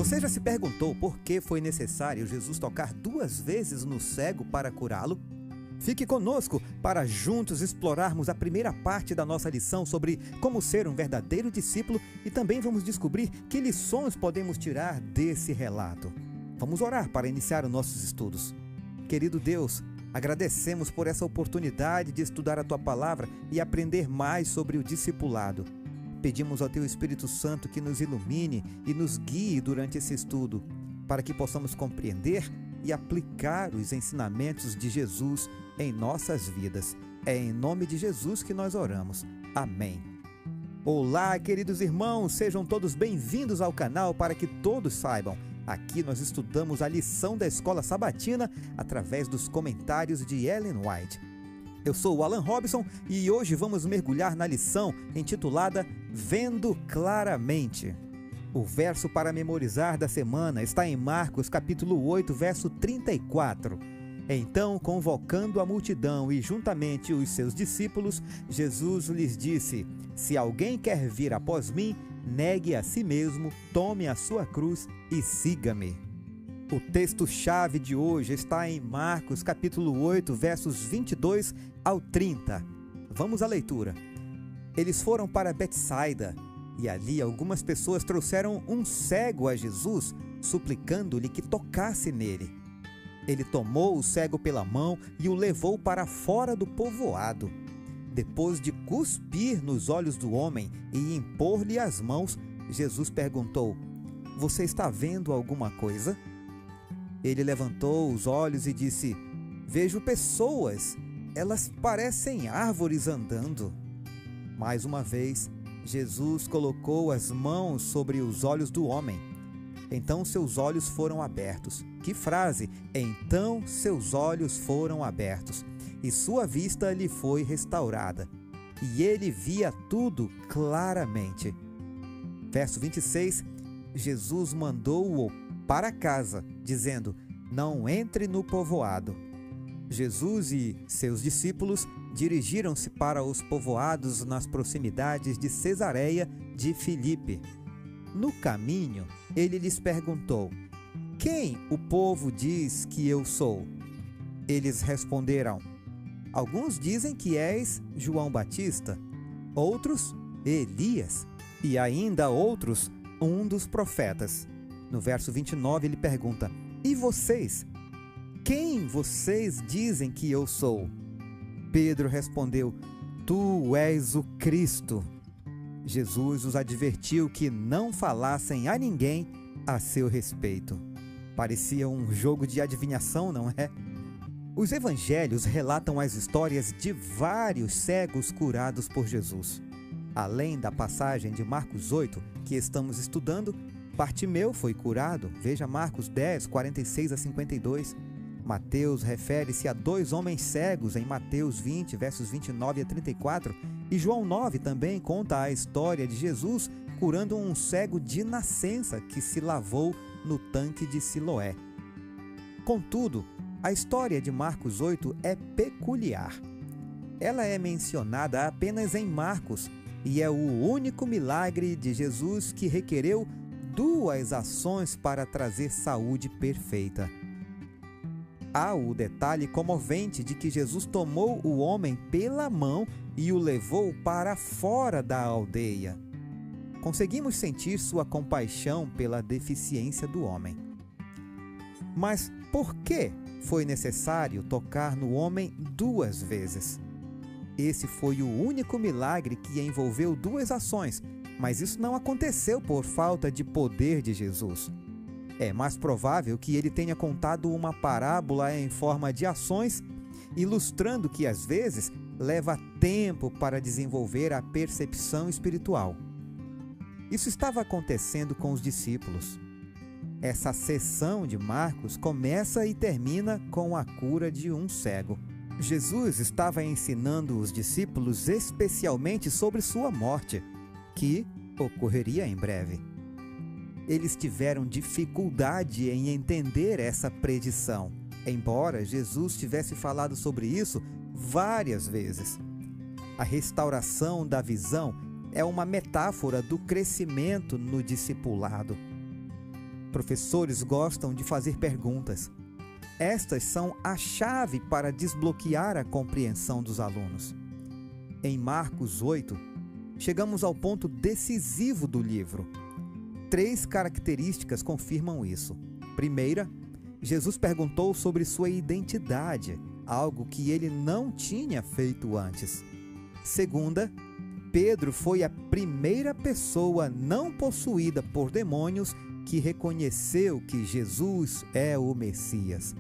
Você já se perguntou por que foi necessário Jesus tocar 2 vezes no cego para curá-lo? Fique conosco para juntos explorarmos a primeira parte da nossa lição sobre como ser um verdadeiro discípulo e também vamos descobrir que lições podemos tirar desse relato. Vamos orar para iniciar os nossos estudos. Querido Deus, agradecemos por essa oportunidade de estudar a Tua Palavra e aprender mais sobre o discipulado. Pedimos ao Teu Espírito Santo que nos ilumine e nos guie durante esse estudo, para que possamos compreender e aplicar os ensinamentos de Jesus em nossas vidas. É em nome de Jesus que nós oramos. Amém. Olá, queridos irmãos, sejam todos bem-vindos ao canal para que todos saibam. Aqui nós estudamos a lição da Escola Sabatina através dos comentários de Ellen White. Eu sou o Alan Robson e hoje vamos mergulhar na lição intitulada Vendo Claramente. O verso para memorizar da semana está em Marcos capítulo 8, verso 34. Então, convocando a multidão e juntamente os seus discípulos, Jesus lhes disse: Se alguém quer vir após mim, negue a si mesmo, tome a sua cruz e siga-me. O texto-chave de hoje está em Marcos capítulo 8, versos 22 ao 30. Vamos à leitura. Eles foram para Betsaida, e ali algumas pessoas trouxeram um cego a Jesus, suplicando-lhe que tocasse nele. Ele tomou o cego pela mão e o levou para fora do povoado. Depois de cuspir nos olhos do homem e impor-lhe as mãos, Jesus perguntou: Você está vendo alguma coisa? Ele levantou os olhos e disse: Vejo pessoas, elas parecem árvores andando. Mais uma vez, Jesus colocou as mãos sobre os olhos do homem. Então seus olhos foram abertos. Que frase! Então seus olhos foram abertos, e sua vista lhe foi restaurada. E ele via tudo claramente. Verso 26, Jesus mandou-o para casa, dizendo: Não entre no povoado. Jesus e seus discípulos dirigiram-se para os povoados nas proximidades de Cesareia de Filipe. No caminho, ele lhes perguntou: Quem o povo diz que eu sou? Eles responderam: Alguns dizem que és João Batista, outros Elias, e ainda outros um dos profetas. No verso 29 ele pergunta: E vocês? Quem vocês dizem que eu sou? Pedro respondeu: Tu és o Cristo. Jesus os advertiu que não falassem a ninguém a seu respeito. Parecia um jogo de adivinhação, não é? Os evangelhos relatam as histórias de vários cegos curados por Jesus. Além da passagem de Marcos 8, que estamos estudando, Bartimeu foi curado. Veja Marcos 10, 46 a 52. Mateus refere-se a 2 homens cegos em Mateus 20, versos 29 a 34. E João 9 também conta a história de Jesus curando um cego de nascença que se lavou no tanque de Siloé. Contudo, a história de Marcos 8 é peculiar. Ela é mencionada apenas em Marcos e é o único milagre de Jesus que requereu 2 ações para trazer saúde perfeita. Há o detalhe comovente de que Jesus tomou o homem pela mão e o levou para fora da aldeia. Conseguimos sentir sua compaixão pela deficiência do homem. Mas por que foi necessário tocar no homem 2 vezes? Esse foi o único milagre que envolveu 2 ações, mas isso não aconteceu por falta de poder de Jesus. É mais provável que ele tenha contado uma parábola em forma de ações, ilustrando que às vezes leva tempo para desenvolver a percepção espiritual. Isso estava acontecendo com os discípulos. Essa seção de Marcos começa e termina com a cura de um cego. Jesus estava ensinando os discípulos especialmente sobre sua morte, que ocorreria em breve. Eles tiveram dificuldade em entender essa predição, embora Jesus tivesse falado sobre isso várias vezes. A restauração da visão é uma metáfora do crescimento no discipulado. Professores gostam de fazer perguntas. Estas são a chave para desbloquear a compreensão dos alunos. Em Marcos 8, chegamos ao ponto decisivo do livro. 3 características confirmam isso. Primeira, Jesus perguntou sobre sua identidade, algo que ele não tinha feito antes. Segunda, Pedro foi a primeira pessoa não possuída por demônios que reconheceu que Jesus é o Messias.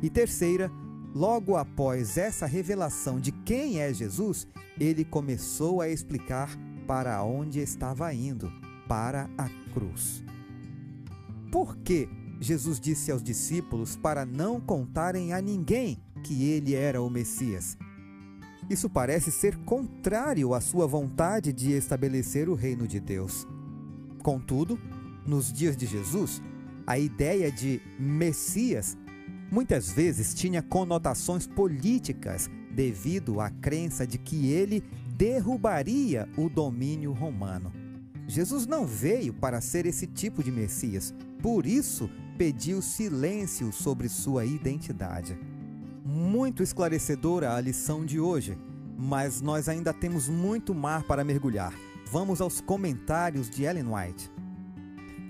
E terceira, logo após essa revelação de quem é Jesus, ele começou a explicar para onde estava indo, para a cruz. Por que Jesus disse aos discípulos para não contarem a ninguém que ele era o Messias? Isso parece ser contrário à sua vontade de estabelecer o reino de Deus. Contudo, nos dias de Jesus, a ideia de Messias muitas vezes tinha conotações políticas devido à crença de que ele derrubaria o domínio romano. Jesus não veio para ser esse tipo de Messias, por isso pediu silêncio sobre sua identidade. Muito esclarecedora a lição de hoje, mas nós ainda temos muito mar para mergulhar. Vamos aos comentários de Ellen White.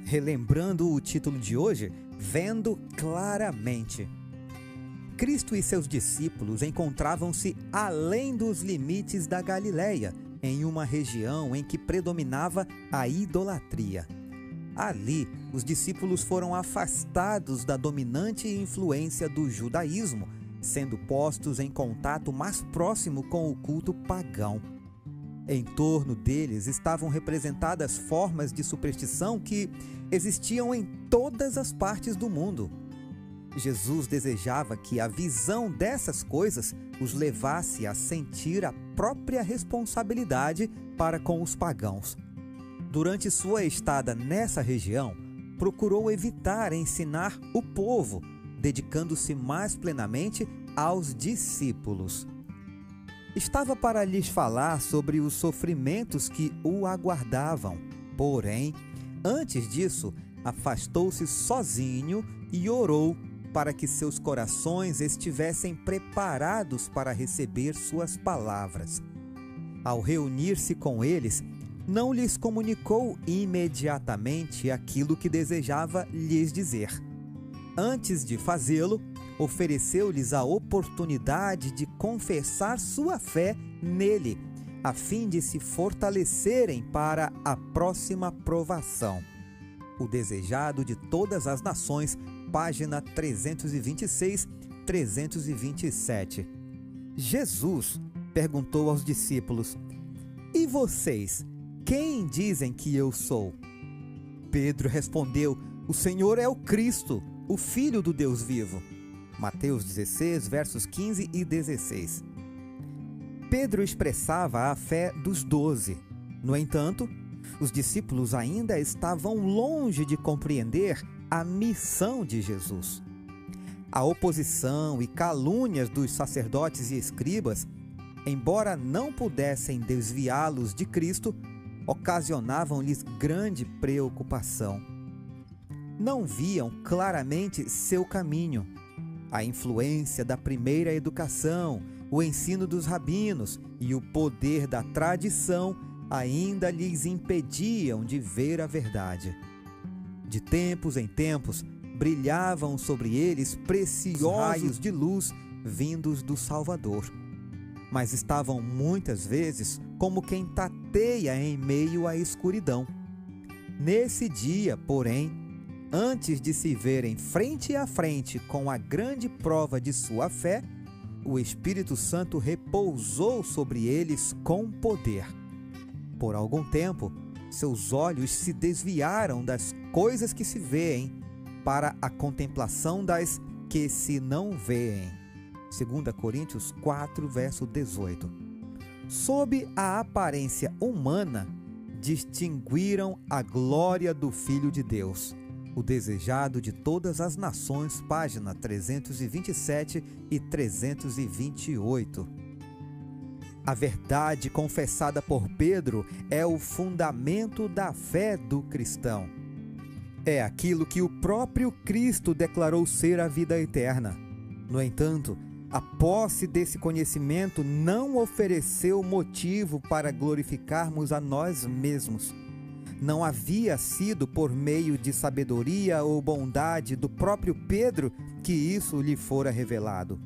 Relembrando o título de hoje, Vendo Claramente. Cristo e seus discípulos encontravam-se além dos limites da Galileia, em uma região em que predominava a idolatria. Ali, os discípulos foram afastados da dominante influência do judaísmo, sendo postos em contato mais próximo com o culto pagão. Em torno deles estavam representadas formas de superstição que existiam em todas as partes do mundo. Jesus desejava que a visão dessas coisas os levasse a sentir a própria responsabilidade para com os pagãos. Durante sua estada nessa região, procurou evitar ensinar o povo, dedicando-se mais plenamente aos discípulos. Estava para lhes falar sobre os sofrimentos que o aguardavam. Porém, antes disso, afastou-se sozinho e orou para que seus corações estivessem preparados para receber suas palavras. Ao reunir-se com eles, não lhes comunicou imediatamente aquilo que desejava lhes dizer. Antes de fazê-lo, ofereceu-lhes a oportunidade de confessar sua fé nele, a fim de se fortalecerem para a próxima provação. O Desejado de Todas as Nações, página 326, 327. Jesus perguntou aos discípulos: "E vocês, quem dizem que eu sou?" Pedro respondeu: "O Senhor é o Cristo, o Filho do Deus vivo." Mateus 16, versos 15 e 16. Pedro expressava a fé dos 12. No entanto, os discípulos ainda estavam longe de compreender a missão de Jesus. A oposição e calúnias dos sacerdotes e escribas, embora não pudessem desviá-los de Cristo, ocasionavam-lhes grande preocupação. Não viam claramente seu caminho. A influência da primeira educação, o ensino dos rabinos e o poder da tradição ainda lhes impediam de ver a verdade. De tempos em tempos, brilhavam sobre eles preciosos raios de luz vindos do Salvador. Mas estavam muitas vezes como quem tateia em meio à escuridão. Nesse dia, porém, antes de se verem frente a frente com a grande prova de sua fé, o Espírito Santo repousou sobre eles com poder. Por algum tempo, seus olhos se desviaram das coisas que se veem para a contemplação das que se não veem. 2 Coríntios 4, verso 18. Sob a aparência humana, distinguiram a glória do Filho de Deus, o Desejado de Todas as Nações, página 327 e 328. A verdade confessada por Pedro é o fundamento da fé do cristão. É aquilo que o próprio Cristo declarou ser a vida eterna. No entanto, a posse desse conhecimento não ofereceu motivo para glorificarmos a nós mesmos. Não havia sido por meio de sabedoria ou bondade do próprio Pedro que isso lhe fora revelado.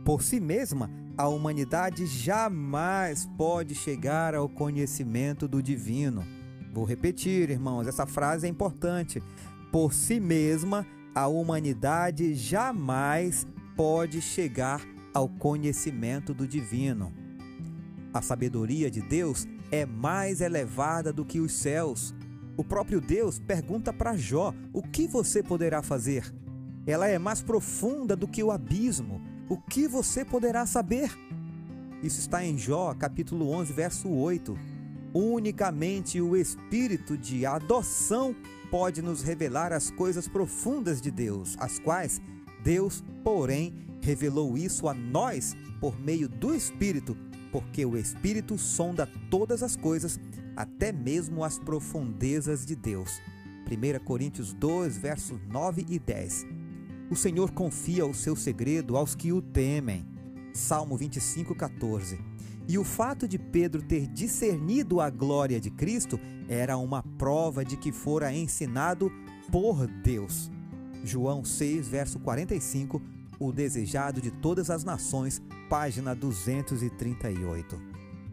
Por si mesma, a humanidade jamais pode chegar ao conhecimento do divino. Vou repetir, irmãos, essa frase é importante. Por si mesma, a humanidade jamais pode chegar ao conhecimento do divino. A sabedoria de Deus é mais elevada do que os céus. O próprio Deus pergunta para Jó: o que você poderá fazer? Ela é mais profunda do que o abismo. O que você poderá saber? Isso está em Jó, capítulo 11, verso 8. Unicamente o Espírito de adoção pode nos revelar as coisas profundas de Deus, as quais Deus, porém, revelou isso a nós por meio do Espírito, porque o Espírito sonda todas as coisas, até mesmo as profundezas de Deus. 1 Coríntios 2, versos 9 e 10. O Senhor confia o seu segredo aos que o temem. Salmo 25, 14. E o fato de Pedro ter discernido a glória de Cristo era uma prova de que fora ensinado por Deus. João 6, verso 45, o desejado de todas as nações, página 238.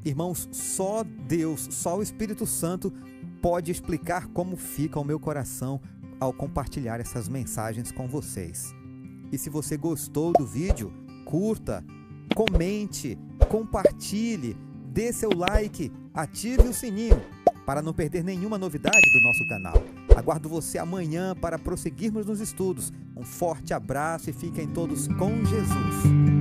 Irmãos, só Deus, só o Espírito Santo pode explicar como fica o meu coração ao compartilhar essas mensagens com vocês. E se você gostou do vídeo, curta, comente, compartilhe, dê seu like, ative o sininho para não perder nenhuma novidade do nosso canal. Aguardo você amanhã para prosseguirmos nos estudos. Um forte abraço e fiquem todos com Jesus.